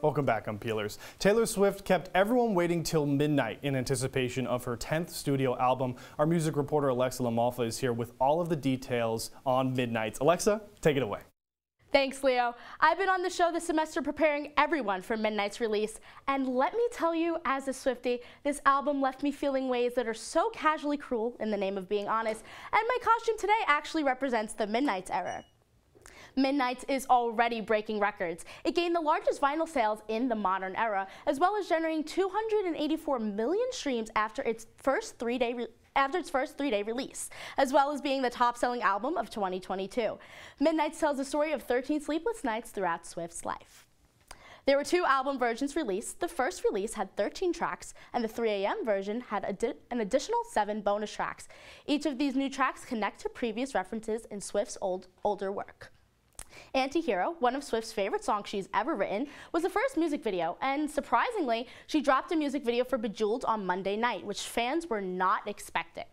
Welcome back, Unpeelers. Taylor Swift kept everyone waiting till midnight in anticipation of her 10th studio album. Our music reporter Alexa Lamalfa is here with all of the details on Midnights. Alexa, take it away. Thanks, Leo. I've been on the show this semester preparing everyone for Midnight's release, and let me tell you, as a Swiftie, this album left me feeling ways that are so casually cruel in the name of being honest, and my costume today actually represents the Midnight's era. Midnight's is already breaking records. It gained the largest vinyl sales in the modern era, as well as generating 284 million streams after its first three-day release, as well as being the top-selling album of 2022. Midnight's tells the story of 13 sleepless nights throughout Swift's life. There were 2 album versions released. The first release had 13 tracks, and the 3 AM version had an additional 7 bonus tracks. Each of these new tracks connect to previous references in Swift's older work. Anti-Hero, one of Swift's favorite songs she's ever written, was the first music video, and surprisingly, she dropped a music video for Bejeweled on Monday night, which fans were not expecting.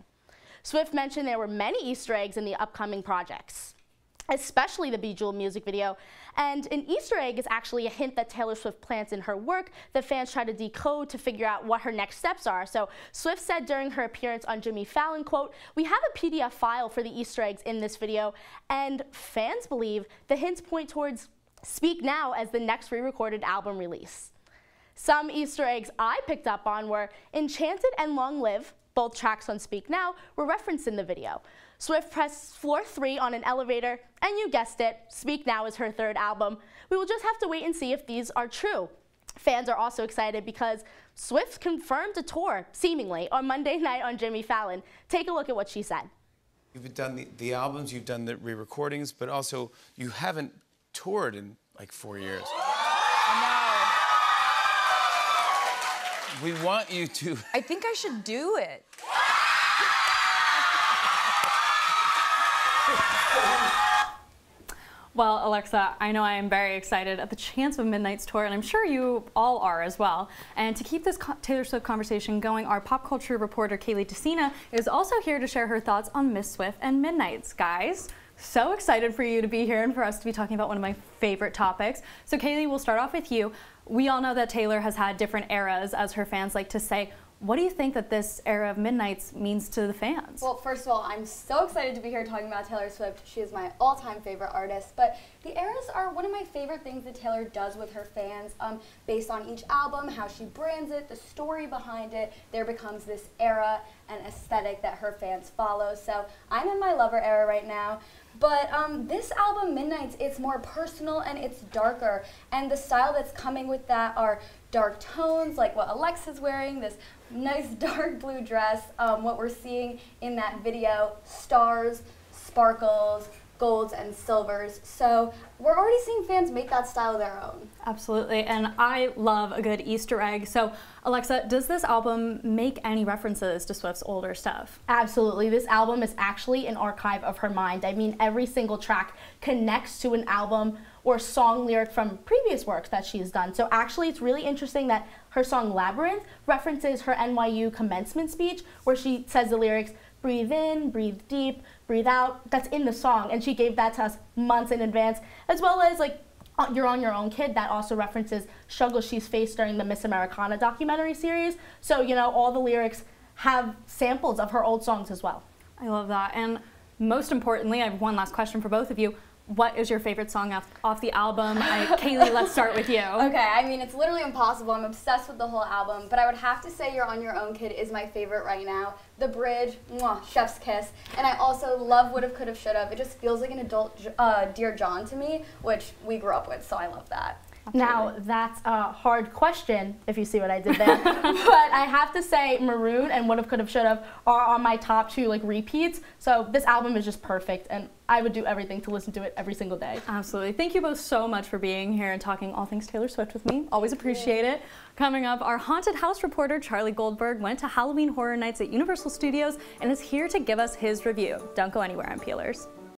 Swift mentioned there were many Easter eggs in the upcoming projects, especially the Bejeweled music video, and an Easter egg is actually a hint that Taylor Swift plants in her work that fans try to decode to figure out what her next steps are. So Swift said during her appearance on Jimmy Fallon, quote, "We have a PDF file for the Easter eggs in this video, and fans believe the hints point towards Speak Now as the next re-recorded album release." Some Easter eggs I picked up on were Enchanted and Long Live, both tracks on Speak Now, were referenced in the video. Swift pressed floor 3 on an elevator, and you guessed it, Speak Now is her 3rd album. We will just have to wait and see if these are true. Fans are also excited because Swift confirmed a tour, seemingly, on Monday night on Jimmy Fallon. Take a look at what she said. You've done the albums, you've done the re-recordings, but also you haven't toured in like 4 years. We want you to. I think I should do it. Well, Alexa, I know I am very excited at the chance of Midnight's tour, and I'm sure you all are as well. And to keep this Taylor Swift conversation going, our pop culture reporter Kayley Decina is also here to share her thoughts on Miss Swift and Midnight's. Guys, so excited for you to be here and for us to be talking about one of my favorite topics. So Kayley, we'll start off with you. We all know that Taylor has had different eras, as her fans like to say. What do you think that this era of Midnight's means to the fans? Well, first of all, I'm so excited to be here talking about Taylor Swift. She is my all-time favorite artist, but the eras are one of my favorite things that Taylor does with her fans. Based on each album, how she brands it, the story behind it, there becomes this era and aesthetic that her fans follow. So I'm in my Lover era right now. But this album, Midnight's, it's more personal and it's darker. And the style that's coming with that are dark tones, like what Alexa's wearing, this nice dark blue dress. What we're seeing in that video, stars, sparkles, golds, and silvers. So we're already seeing fans make that style their own. Absolutely, and I love a good Easter egg. So Alexa, does this album make any references to Swift's older stuff? Absolutely. This album is actually an archive of her mind. I mean, every single track connects to an album or song lyric from previous works that she's done. So actually, it's really interesting that her song Labyrinth references her NYU commencement speech, where she says the lyrics, "Breathe in, breathe deep, breathe out." That's in the song, and she gave that to us months in advance, as well as like You're on Your Own Kid, that also references struggles she's faced during the Miss Americana documentary series. So, you know, all the lyrics have samples of her old songs as well. I love that. And most importantly, I have one last question for both of you. What is your favorite song off the album? Kayley, let's start with you. Okay, I mean, it's literally impossible. I'm obsessed with the whole album, but I would have to say You're on Your Own Kid is my favorite right now. The bridge, mwah, chef's kiss. And I also love Would've, Could've, Should've. It just feels like an adult Dear John to me, which we grew up with, so I love that. Absolutely. Now, that's a hard question, if you see what I did there. But I have to say Maroon and Would've, Could've, Should've are on my top 2 like repeats. So this album is just perfect, and I would do everything to listen to it every single day. Absolutely. Thank you both so much for being here and talking all things Taylor Swift with me. Always appreciate it. Coming up, our haunted house reporter Charlie Goldberg went to Halloween Horror Nights at Universal Studios and is here to give us his review. Don't go anywhere, Unpeelers.